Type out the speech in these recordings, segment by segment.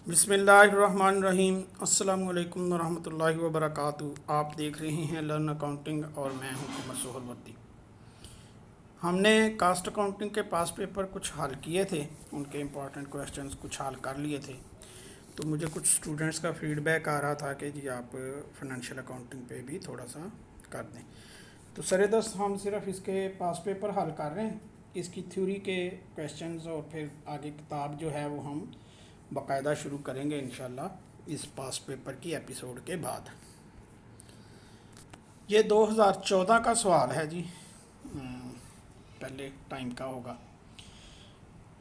बिस्मिल्लाहिर्रहमानिर्रहीम। अस्सलामुअलैकुम वरहमतुल्लाहि वबरकातुहू। आप देख रहे हैं लर्न अकाउंटिंग और मैं हूं कुमर सोहरवर्ती। हमने कास्ट अकाउंटिंग के पास पेपर कुछ हल किए थे, उनके इम्पॉर्टेंट क्वेश्चंस कुछ हल कर लिए थे। तो मुझे कुछ स्टूडेंट्स का फीडबैक आ रहा था कि जी आप फाइनेंशियल अकाउंटिंग पे भी थोड़ा सा कर दें। तो सरेदस्त हम सिर्फ इसके पास पेपर हल कर रहे हैं, इसकी थ्योरी के क्वेश्चंस और फिर आगे किताब जो है वो हम बाकायदा शुरू करेंगे इंशाल्लाह इस पास पेपर की एपिसोड के बाद। ये 2014 का सवाल है जी, पहले टाइम का होगा।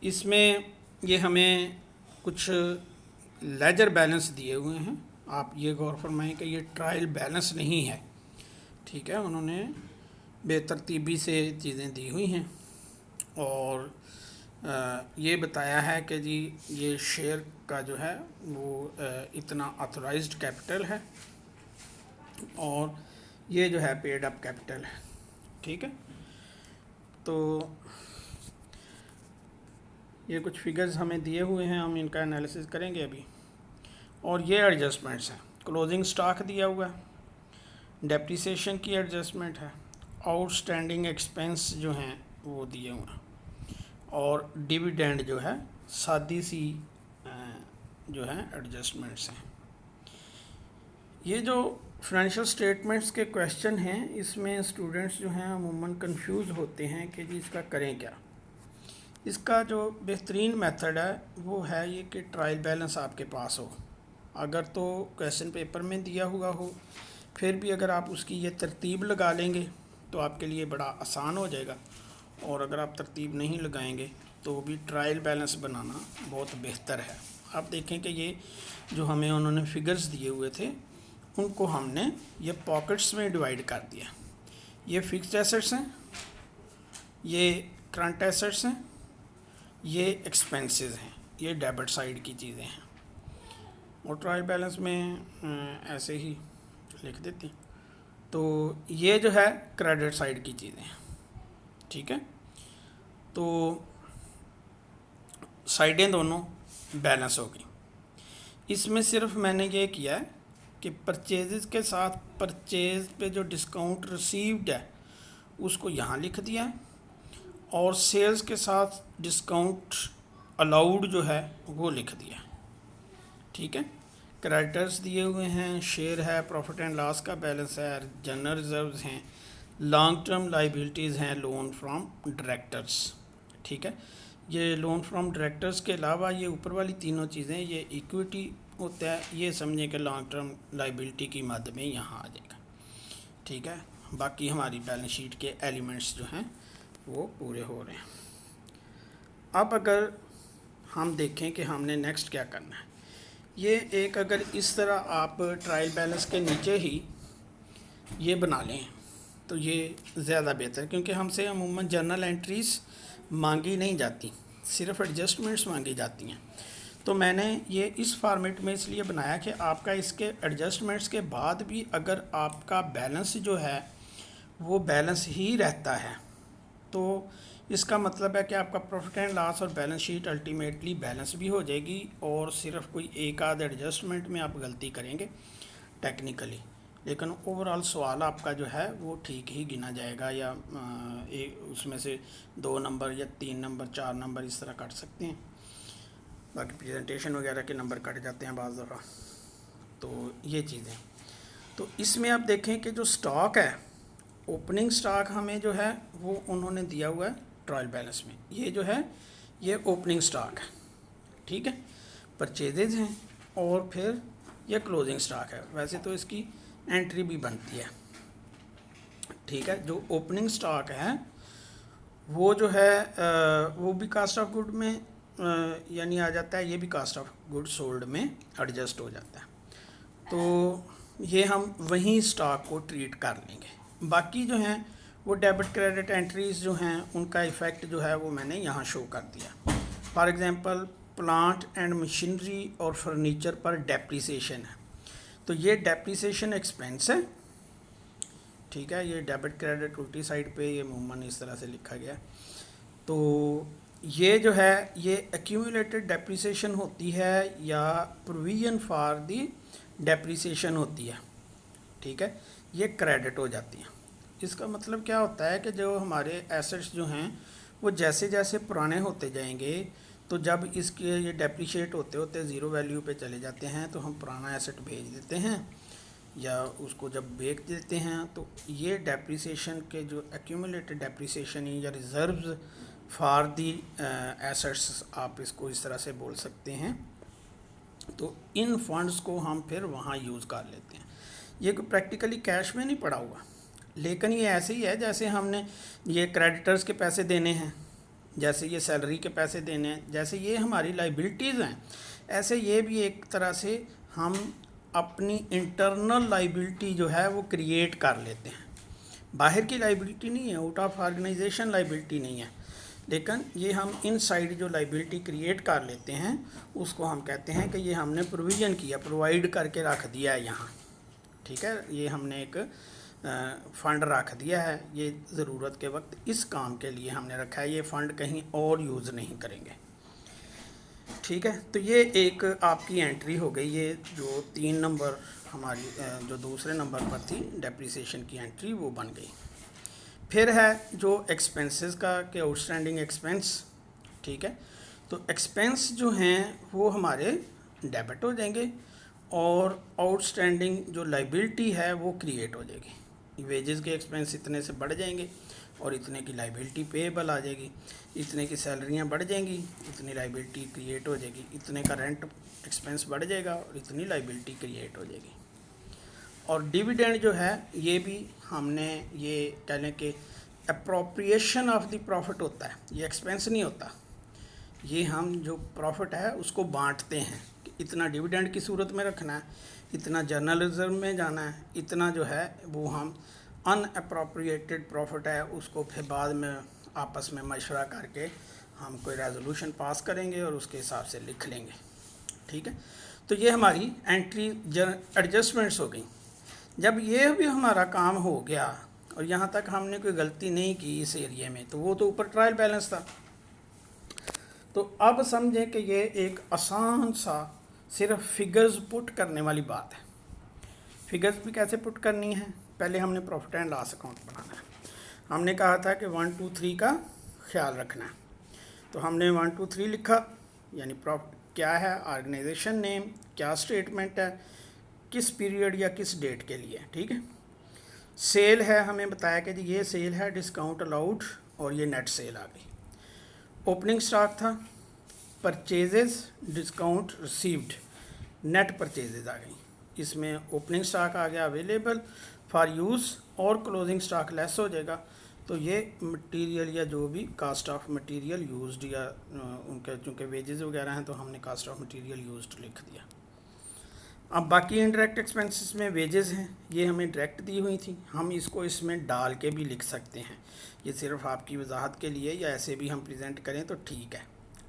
इसमें ये हमें कुछ लेजर बैलेंस दिए हुए हैं। आप ये गौर फरमाएं कि ये ट्रायल बैलेंस नहीं है, ठीक है। उन्होंने बेतरतीबी से चीज़ें दी हुई हैं और ये बताया है कि जी ये शेयर का जो है वो इतना ऑथराइज्ड कैपिटल है और ये जो है पेड अप कैपिटल है, ठीक है। तो ये कुछ फिगर्स हमें दिए हुए हैं, हम इनका एनालिसिस करेंगे अभी। और ये एडजस्टमेंट्स हैं। क्लोजिंग स्टॉक दिया हुआ है, डेप्रिसिएशन की एडजस्टमेंट है, आउटस्टैंडिंग एक्सपेंस जो हैं वो दिए हुए हैं और डिविडेंड जो है सादी सी जो है एडजस्टमेंट्स हैं। ये जो फाइनेंशियल स्टेटमेंट्स के क्वेश्चन हैं इसमें स्टूडेंट्स जो हैं अमूमन कंफ्यूज होते हैं कि जी इसका करें क्या। इसका जो बेहतरीन मेथड है वो है ये कि ट्रायल बैलेंस आपके पास हो। अगर तो क्वेश्चन पेपर में दिया हुआ हो, फिर भी अगर आप उसकी ये तरतीब लगा लेंगे तो आपके लिए बड़ा आसान हो जाएगा। और अगर आप तरतीब नहीं लगाएंगे तो भी ट्रायल बैलेंस बनाना बहुत बेहतर है। आप देखें कि ये जो हमें उन्होंने फिगर्स दिए हुए थे उनको हमने ये पॉकेट्स में डिवाइड कर दिया। ये फिक्स्ड एसेट्स हैं, ये करंट एसेट्स हैं, ये एक्सपेंसेस हैं, ये डेबिट साइड की चीज़ें हैं। और ट्रायल बैलेंस में ऐसे ही लिख देती। तो ये जो है क्रेडिट साइड की चीज़ें हैं, ठीक है। तो साइडें दोनों बैलेंस हो गई। इसमें सिर्फ मैंने ये किया है कि परचेज़ के साथ परचेज़ पे जो डिस्काउंट रिसीव्ड है उसको यहाँ लिख दिया है और सेल्स के साथ डिस्काउंट अलाउड जो है वो लिख दिया, ठीक है। क्रेडिटर्स दिए हुए हैं, शेयर है, प्रॉफिट एंड लॉस का बैलेंस है, जनरल रिजर्व्स हैं, लॉन्ग टर्म लाइबिलिटीज़ हैं, लोन फ्रॉम डायरेक्टर्स, ठीक है। ये लोन फ्रॉम डायरेक्टर्स के अलावा ये ऊपर वाली तीनों चीज़ें ये इक्विटी होता है, ये समझें कि लॉन्ग टर्म लाइबिलिटी की मद में यहाँ आ जाएगा, ठीक है। बाकी हमारी बैलेंस शीट के एलिमेंट्स जो हैं वो पूरे हो रहे हैं। अब अगर हम देखें कि हमने नेक्स्ट क्या करना है, ये एक अगर इस तरह आप ट्रायल बैलेंस के नीचे ही ये बना लें तो ये ज़्यादा बेहतर, क्योंकि हमसे अमूमन जर्नल एंट्रीज़ मांगी नहीं जाती, सिर्फ एडजस्टमेंट्स मांगी जाती हैं। तो मैंने ये इस फॉर्मेट में इसलिए बनाया कि आपका इसके एडजस्टमेंट्स के बाद भी अगर आपका बैलेंस जो है वो बैलेंस ही रहता है तो इसका मतलब है कि आपका प्रॉफिट एंड लॉस और बैलेंस शीट अल्टीमेटली बैलेंस भी हो जाएगी और सिर्फ कोई एक आध एडजस्टमेंट में आप गलती करेंगे टेक्निकली, लेकिन ओवरऑल सवाल आपका जो है वो ठीक ही गिना जाएगा। या उसमें से 2 नंबर या 3 नंबर 4 नंबर इस तरह काट सकते हैं। बाकी प्रेजेंटेशन वगैरह के नंबर कट जाते हैं बाज़ दफ़ा। तो ये चीज़ें, तो इसमें आप देखें कि जो स्टॉक है, ओपनिंग स्टॉक हमें जो है वो उन्होंने दिया हुआ है ट्रायल बैलेंस में। ये जो है ये ओपनिंग स्टॉक है, ठीक है। परचेजेज हैं और फिर ये क्लोजिंग स्टॉक है। वैसे तो इसकी एंट्री भी बनती है, ठीक है। जो ओपनिंग स्टॉक है वो जो है वो भी कास्ट ऑफ गुड में यानी आ जाता है, ये भी कास्ट ऑफ गुड सोल्ड में एडजस्ट हो जाता है। तो ये हम वहीं स्टॉक को ट्रीट कर लेंगे। बाकी जो हैं वो डेबिट क्रेडिट एंट्रीज़ जो हैं उनका इफ़ेक्ट जो है वो मैंने यहाँ शो कर दिया। For example plant and machinery और फर्नीचर पर डेप्रिसिएशन है, तो ये डेप्रिसिएशन एक्सपेंस है, ठीक है। ये डेबिट क्रेडिट उल्टी साइड पे ये अमूमन इस तरह से लिखा गया। तो ये जो है ये एक्यूमुलेटेड डेप्रिसिएशन होती है या प्रोविजन फॉर दी डेप्रिसिएशन होती है, ठीक है, ये क्रेडिट हो जाती है। इसका मतलब क्या होता है कि जो हमारे एसेट्स जो हैं वो जैसे जैसे पुराने होते जाएंगे, तो जब इसके ये डेप्रिशिएट होते होते ज़ीरो वैल्यू पे चले जाते हैं तो हम पुराना एसेट भेज देते हैं या उसको जब बेच देते हैं, तो ये डेप्रिसिएशन के जो एक्यूमुलेटेड डेप्रिसिएशन या रिजर्व्स फॉर दी एसेट्स, आप इसको इस तरह से बोल सकते हैं। तो इन फंड्स को हम फिर वहाँ यूज़ कर लेते हैं। ये कोई प्रैक्टिकली कैश में नहीं पड़ा हुआ, लेकिन ये ऐसे ही है जैसे हमने ये क्रेडिटर्स के पैसे देने हैं, जैसे ये सैलरी के पैसे देने हैं, जैसे ये हमारी लाइबिलिटीज़ हैं, ऐसे ये भी एक तरह से हम अपनी इंटरनल लाइबिलिटी जो है वो क्रिएट कर लेते हैं। बाहर की लाइबिलिटी नहीं है, आउट ऑफ ऑर्गेनाइजेशन लाइबिलिटी नहीं है, लेकिन ये हम इनसाइड जो लाइबिलिटी क्रिएट कर लेते हैं उसको हम कहते हैं कि ये हमने प्रोविज़न किया, प्रोवाइड करके रख दिया है यहाँ, ठीक है। ये हमने एक फ़ंड रख दिया है, ये ज़रूरत के वक्त इस काम के लिए हमने रखा है, ये फ़ंड कहीं और यूज़ नहीं करेंगे, ठीक है। तो ये एक आपकी एंट्री हो गई, ये जो 3 नंबर हमारी जो दूसरे नंबर पर थी डेप्रिसिएशन की एंट्री, वो बन गई। फिर है जो एक्सपेंसेस का कि आउटस्टैंडिंग एक्सपेंस, ठीक है। तो एक्सपेंस जो हैं वो हमारे डेबिट हो जाएंगे और आउटस्टैंडिंग जो लाइबिलिटी है वो क्रिएट हो जाएगी। वेजेस के एक्सपेंस इतने से बढ़ जाएंगे और इतने की लाइबिलिटी पेएबल आ जाएगी, इतने की सैलरियाँ बढ़ जाएंगी, इतनी लाइबिलिटी क्रिएट हो जाएगी, इतने का रेंट एक्सपेंस बढ़ जाएगा और इतनी लाइबिलिटी क्रिएट हो जाएगी। और डिविडेंड जो है ये भी हमने ये कह लें कि अप्रोप्रिएशन ऑफ द प्रॉफिट होता है, ये एक्सपेंस नहीं होता, ये हम जो प्रॉफिट है उसको बांटते हैं कि इतना डिविडेंड की सूरत में रखना है, इतना जर्नल रिजर्व में जाना है, इतना जो है वो हम अनअप्रोप्रिएटेड प्रॉफिट है उसको फिर बाद में आपस में मशवरा करके हम कोई रेजोल्यूशन पास करेंगे और उसके हिसाब से लिख लेंगे, ठीक है। तो ये हमारी एंट्री एडजस्टमेंट्स हो गई। जब ये भी हमारा काम हो गया और यहाँ तक हमने कोई गलती नहीं की इस एरिया में, तो वो तो ऊपर ट्रायल बैलेंस था। तो अब समझें कि ये एक आसान सा सिर्फ फिगर्स पुट करने वाली बात है। फिगर्स भी कैसे पुट करनी है, पहले हमने प्रॉफिट एंड लॉस अकाउंट बनाना है। हमने कहा था कि 1 2 3 का ख्याल रखना है, तो हमने 1 2 3 लिखा, यानी प्रॉफिट क्या है, ऑर्गेनाइजेशन नेम, क्या स्टेटमेंट है, किस पीरियड या किस डेट के लिए, ठीक है। सेल है, हमें बताया कि जी ये सेल है, डिस्काउंट अलाउड, और ये नेट सेल आ गई। ओपनिंग स्टॉक था, purchases, discount received, net purchases आ गई। इसमें ओपनिंग स्टॉक आ गया अवेलेबल फॉर यूज़ और क्लोजिंग स्टॉक लेस हो जाएगा, तो ये मटेरियल या जो भी कास्ट ऑफ मटेरियल यूज्ड या उनके चूँकि वेजेस वगैरह हैं तो हमने कास्ट ऑफ मटेरियल यूज्ड लिख दिया। अब बाकी इनडायरेक्ट एक्सपेंसेस में वेजेस हैं, ये हमें डायरेक्ट दी हुई थी, हम इसको इसमें डाल के भी लिख सकते हैं, ये सिर्फ आपकी वजाहत के लिए, या ऐसे भी हम प्रेजेंट करें तो ठीक है,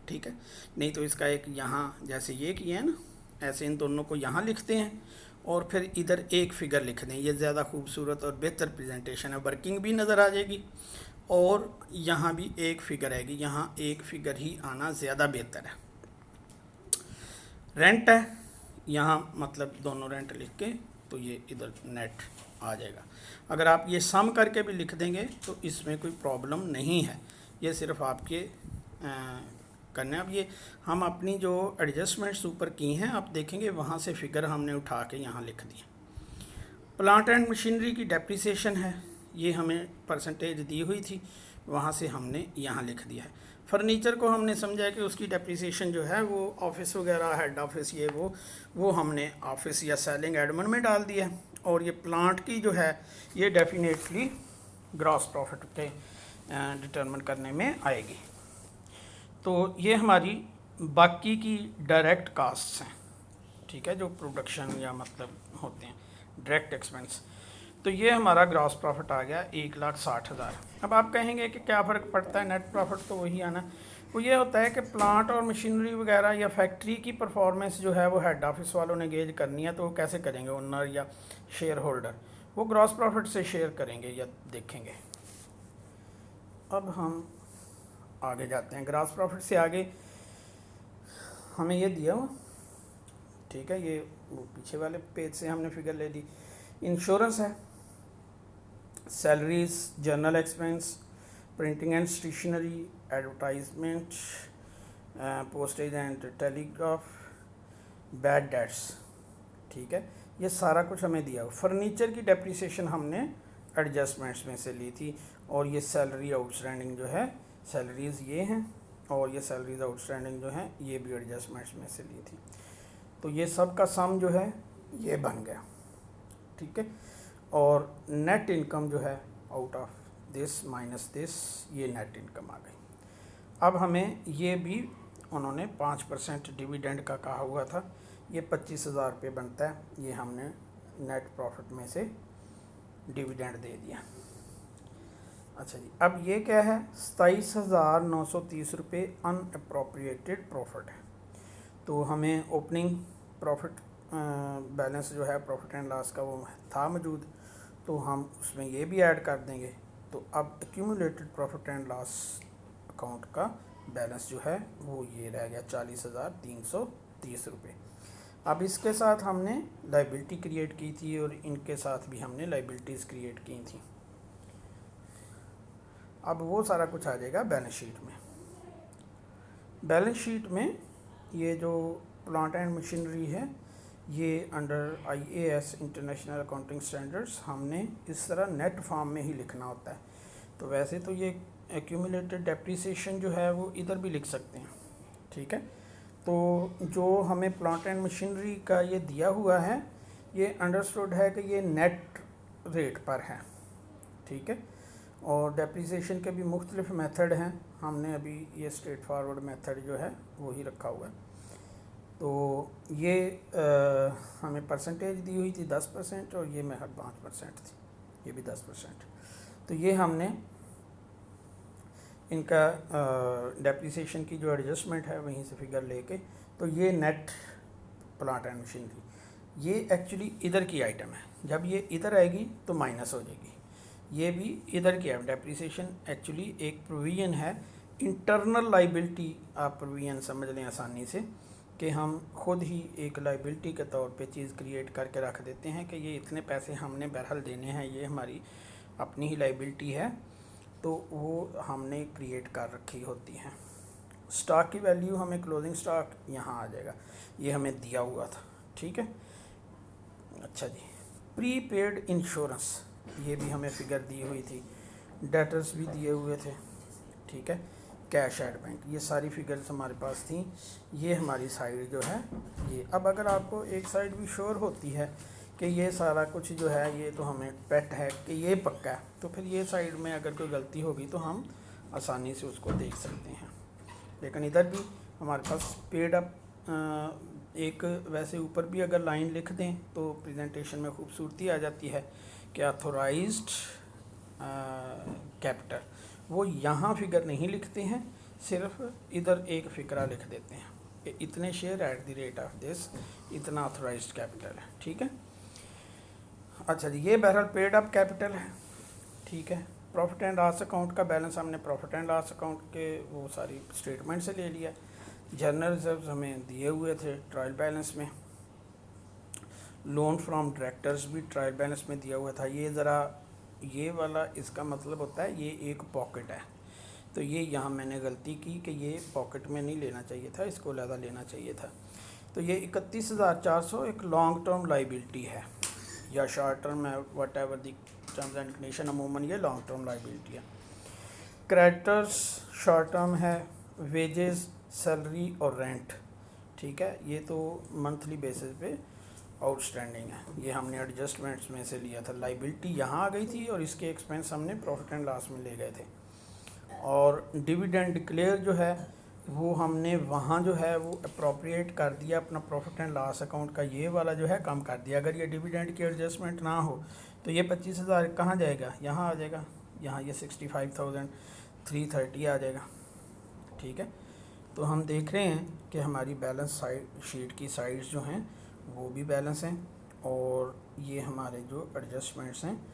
ठीक है। नहीं तो इसका एक यहाँ जैसे ये किया है ना, ऐसे इन दोनों को यहाँ लिखते हैं और फिर इधर एक फ़िगर लिख दें, ये ज़्यादा खूबसूरत और बेहतर प्रेजेंटेशन है, वर्किंग भी नज़र आ जाएगी और यहाँ भी एक फ़िगर आएगी, यहाँ एक फ़िगर ही आना ज़्यादा बेहतर है। रेंट है, यहाँ मतलब दोनों रेंट लिख के तो ये इधर नेट आ जाएगा। अगर आप ये सम करके भी लिख देंगे तो इसमें कोई प्रॉब्लम नहीं है, ये सिर्फ आपके करना है। अब ये हम अपनी जो एडजस्टमेंट्स ऊपर की हैं आप देखेंगे, वहाँ से फिगर हमने उठा के यहाँ लिख दी। प्लांट एंड मशीनरी की डेप्रिसिएशन है, ये हमें परसेंटेज दी हुई थी, वहाँ से हमने यहाँ लिख दिया है। फर्नीचर को हमने समझा कि उसकी डेप्रिसिएशन जो है वो ऑफिस वगैरह, हेड ऑफिस, ये वो हमने ऑफिस या सेलिंग एडमिन में डाल दिया है। और ये प्लांट की जो है ये डेफिनेटली ग्रॉस प्रॉफिट के डिटरमिन करने में आएगी। तो ये हमारी बाकी की डायरेक्ट कास्ट्स हैं, ठीक है, जो प्रोडक्शन या मतलब होते हैं डायरेक्ट एक्सपेंस। तो ये हमारा ग्रॉस प्रॉफिट आ गया 1,60,000। अब आप कहेंगे कि क्या फ़र्क पड़ता है, नेट प्रॉफिट तो वही आना। वो ये होता है कि प्लांट और मशीनरी वगैरह या फैक्ट्री की परफॉर्मेंस जो है वो हेड ऑफिस वालों ने गेज करनी है, तो वो कैसे करेंगे, ओनर या शेयर होल्डर, वो ग्रॉस प्रॉफिट से शेयर करेंगे या देखेंगे। अब हम आगे जाते हैं। ग्रॉस प्रॉफिट से आगे हमें ये दिया हुआ, ठीक है, ये वो पीछे वाले पेज से हमने फिगर ले ली। इंश्योरेंस है, salaries, general expense, printing and stationery, advertisement, postage and telegraph, bad debts, ठीक है, ये सारा कुछ हमें दिया हुआ। फर्नीचर की डेप्रिसिएशन हमने एडजस्टमेंट्स में से ली थी, और ये सैलरी आउटस्टैंडिंग जो है, सैलरीज ये हैं, और ये सैलरीज आउटस्टैंडिंग जो है ये भी एडजस्टमेंट्स में से ली थी। तो ये सब का सम जो है ये बन गया, ठीक है। और नेट इनकम जो है out of this minus this, ये नेट इनकम आ गई। अब हमें ये भी उन्होंने 5% डिविडेंड का कहा हुआ था, ये 25,000 रुपये बनता है, ये हमने नेट प्रॉफिट में से डिविडेंड दे दिया। अच्छा जी, अब ये क्या है, 27,930 रुपये अनअप्रोप्रिएटेड प्रॉफिट है। तो हमें ओपनिंग प्रॉफिट बैलेंस जो है प्रॉफिट एंड लॉस का वो था मौजूद, तो हम उसमें ये भी ऐड कर देंगे। तो अब accumulated profit and loss account का बैलेंस जो है वो ये रह गया 40,330 रुपये। अब इसके साथ हमने लाइबिलिटी क्रिएट की थी, और इनके साथ भी हमने लाइबिलिटीज़ क्रिएट की थी। अब वो सारा कुछ आ जाएगा बैलेंस शीट में। बैलेंस शीट में ये जो प्लांट एंड मशीनरी है, ये under IAS international accounting standards हमने इस तरह नेट फॉर्म में ही लिखना होता है। तो वैसे तो ये एक्यूमुलेटेड डेप्रिसिएशन जो है वो इधर भी लिख सकते हैं, ठीक है। तो जो हमें प्लांट एंड मशीनरी का ये दिया हुआ है, ये अंडरस्टूड है कि ये नेट रेट पर है, ठीक है। और डेप्रिसिएशन के भी मुख्तलिफ मेथड हैं, हमने अभी ये स्ट्रेट फॉरवर्ड मेथड जो है वो ही रखा हुआ है। तो ये हमें परसेंटेज दी हुई थी 10%, और ये महज 5% थी, ये भी 10%। तो ये हमने इनका डेप्रिसिएशन की जो एडजस्टमेंट है वहीं से फिगर लेके, तो ये नेट प्लांट एंड मशीनरी, ये एक्चुअली इधर की आइटम है, जब ये इधर आएगी तो माइनस हो जाएगी। ये भी इधर की है, डेप्रिसिएशन एक्चुअली एक प्रोविजन है, इंटरनल लाइबिलिटी आप प्रोविजन समझ लें आसानी से, कि हम खुद ही एक लाइबिलिटी के तौर पे चीज़ क्रिएट करके रख देते हैं कि ये इतने पैसे हमने बहरहाल देने हैं, ये हमारी अपनी ही लाइबिलिटी है, तो वो हमने क्रिएट कर रखी होती है। स्टॉक की वैल्यू हमें क्लोजिंग स्टॉक यहाँ आ जाएगा, ये हमें दिया हुआ था, ठीक है। अच्छा जी, प्री पेड इंश्योरेंस, ये भी हमें फिगर दी हुई थी, डेटर्स भी दिए हुए थे, ठीक है, कैश एट बैंक, ये सारी फिगर्स हमारे पास थी। ये हमारी साइड जो है ये, अब अगर आपको एक साइड भी श्योर होती है कि ये सारा कुछ जो है ये तो हमें पेट है कि ये पक्का है, तो फिर ये साइड में अगर कोई गलती होगी तो हम आसानी से उसको देख सकते हैं। लेकिन इधर भी हमारे पास पेड अप एक वैसे ऊपर भी अगर लाइन लिख दें तो प्रेजेंटेशन में खूबसूरती आ जाती है कि ऑथोराइज्ड कैपिटल, वो यहाँ फिगर नहीं लिखते हैं, सिर्फ इधर एक फ़िक्रा लिख देते हैं कि इतने share at the rate of this, इतना ऑथोराइज्ड कैपिटल है, ठीक है। अच्छा जी, ये बहरहाल पेड अप कैपिटल है, ठीक है। प्रॉफिट एंड लॉस अकाउंट का बैलेंस हमने प्रॉफिट एंड लॉस अकाउंट के वो सारी स्टेटमेंट से ले लिया। जनरल रिजर्व्स हमें दिए हुए थे ट्रायल बैलेंस में, लोन फ्रॉम डायरेक्टर्स भी ट्रायल बैलेंस में दिया हुआ था। ये ज़रा ये वाला इसका मतलब होता है ये एक पॉकेट है, तो ये यहाँ मैंने गलती की कि ये पॉकेट में नहीं लेना चाहिए था, इसको ज़्यादा लेना चाहिए था। तो ये 31,400 एक लॉन्ग टर्म लाइबिलिटी है, या शॉर्ट टर्म है, what ever the terms and condition, अमूमन ये लॉन्ग टर्म लाइबिलिटी है। क्रेडिटर्स शॉर्ट टर्म है, वेजेस, सैलरी और रेंट, ठीक है, ये तो मंथली बेसिस पे आउटस्टैंडिंग है, ये हमने एडजस्टमेंट्स में से लिया था। लाइबिलिटी यहाँ आ गई थी और इसके एक्सपेंस हमने प्रॉफिट एंड लॉस में ले गए थे। और डिविडेंड डिक्लेयर जो है वो हमने वहाँ जो है वो अप्रोप्रिएट कर दिया अपना प्रॉफिट एंड लॉस अकाउंट का, ये वाला जो है कम कर दिया। अगर ये डिविडेंड की एडजस्टमेंट ना हो तो ये 25,000 कहाँ जाएगा, यहाँ आ जाएगा, यहाँ ये 65,330 आ जाएगा, ठीक है। तो हम देख रहे हैं कि हमारी बैलेंस साइड शीट की साइड्स जो हैं वो भी बैलेंस हैं, और ये हमारे जो एडजस्टमेंट्स हैं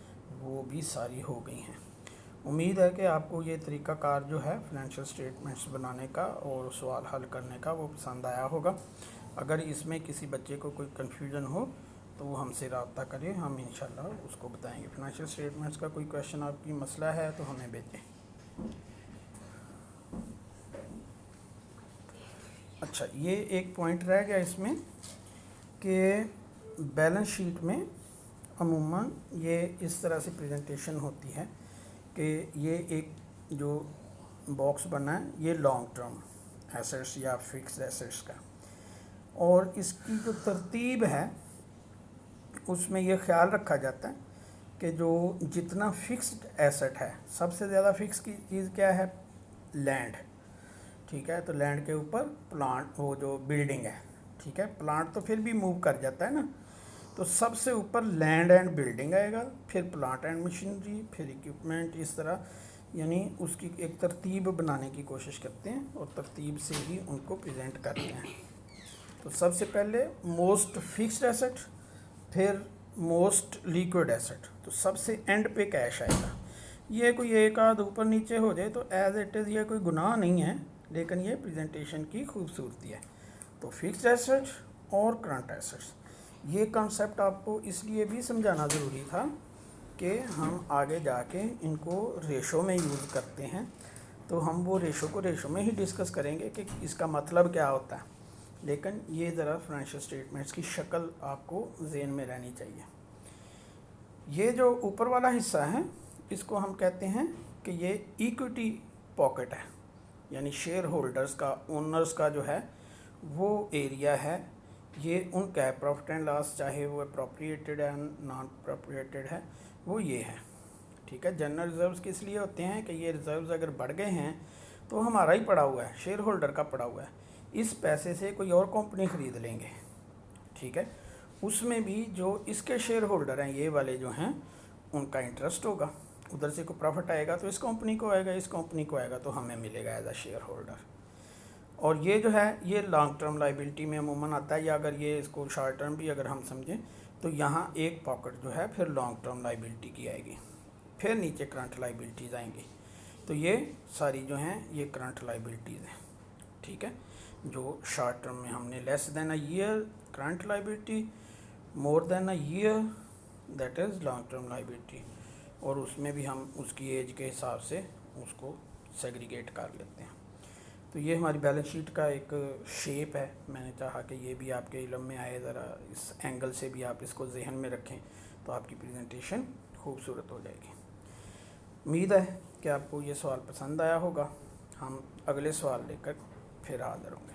वो भी सारी हो गई हैं। उम्मीद है कि आपको ये तरीक़ाकार जो है फ़ाइनेंशियल स्टेटमेंट्स बनाने का और सवाल हल करने का वो पसंद आया होगा। अगर इसमें किसी बच्चे को कोई कन्फ्यूजन हो तो वो हमसे रब्ता करें, हम इंशाल्लाह उसको बताएंगे। फ़ाइनेंशियल स्टेटमेंट्स का कोई क्वेश्चन आपकी मसला है तो हमें भेजें। अच्छा, ये एक पॉइंट रह गया इसमें कि बैलेंस शीट में अमूमन ये इस तरह से प्रेजेंटेशन होती है कि ये एक जो बॉक्स बना है ये लॉन्ग टर्म एसेट्स या फिक्स्ड एसेट्स का, और इसकी जो तरतीब है उसमें ये ख्याल रखा जाता है कि जो जितना फिक्स्ड एसेट है, सबसे ज़्यादा फिक्स की चीज़ क्या है? लैंड। ठीक है, तो लैंड के ऊपर प्लांट, वो जो बिल्डिंग है, ठीक है, प्लांट तो फिर भी मूव कर जाता है ना, तो सबसे ऊपर लैंड एंड बिल्डिंग आएगा, फिर प्लांट एंड मशीनरी, फिर इक्विपमेंट, इस तरह यानी उसकी एक तरतीब बनाने की कोशिश करते हैं और तरतीब से ही उनको प्रेजेंट करते हैं। तो सबसे पहले मोस्ट फिक्स्ड एसेट, फिर मोस्ट लिक्विड एसेट, तो सबसे एंड पे कैश आएगा। ये कोई एक आध ऊपर नीचे हो जाए तो एज इट इज़ ये कोई गुनाह नहीं है, लेकिन ये प्रेजेंटेशन की खूबसूरती है। तो फिक्स्ड एसेट और करंट एसेट्स, ये कॉन्सेप्ट आपको इसलिए भी समझाना ज़रूरी था कि हम आगे जाके इनको रेशो में यूज़ करते हैं, तो हम वो रेशो को रेशो में ही डिस्कस करेंगे कि इसका मतलब क्या होता है, लेकिन ये ज़रा फाइनेंशियल स्टेटमेंट्स की शक्ल आपको ज़हन में रहनी चाहिए। ये जो ऊपर वाला हिस्सा है इसको हम कहते हैं कि ये इक्विटी पॉकेट है, यानी शेयर होल्डर्स का, ओनर्स का जो है वो एरिया है। ये उनका है प्रॉफिट एंड लॉस, चाहे वो अप्रोप्रिएटेड है नॉन अप्रोप्रिएटेड है, वो ये है। ठीक है, जनरल रिजर्व्स किस लिए होते हैं कि ये रिजर्व्स अगर बढ़ गए हैं तो हमारा ही पड़ा हुआ है, शेयर होल्डर का पड़ा हुआ है, इस पैसे से कोई और कंपनी ख़रीद लेंगे। ठीक है, उसमें भी जो इसके शेयर होल्डर हैं, ये वाले जो हैं, उनका इंटरेस्ट होगा, उधर से कोई प्रॉफिट आएगा तो इस कंपनी को आएगा, इस कंपनी को आएगा तो हमें मिलेगा एज अ शेयर होल्डर। और ये जो है ये लॉन्ग टर्म लाइबिलिटी में अमूमन आता है, या अगर ये इसको शॉर्ट टर्म भी अगर हम समझें तो यहाँ एक पॉकेट जो है फिर लॉन्ग टर्म लाइबिलिटी की आएगी, फिर नीचे करंट लाइबिलिटीज़ आएंगी। तो ये सारी जो हैं ये करंट लाइबिलिटीज़ हैं। ठीक है, जो शॉर्ट टर्म में हमने less than a year current liability, more than a year that is long term liability, और उसमें भी हम उसकी एज के हिसाब से उसको सेग्रीगेट कर लेते हैं। तो ये हमारी बैलेंस शीट का एक शेप है। मैंने चाहा कि ये भी आपके इल्म में आए, ज़रा इस एंगल से भी आप इसको जहन में रखें तो आपकी प्रेजेंटेशन खूबसूरत हो जाएगी। उम्मीद है कि आपको ये सवाल पसंद आया होगा। हम अगले सवाल लेकर फिर हाज़िर होंगे।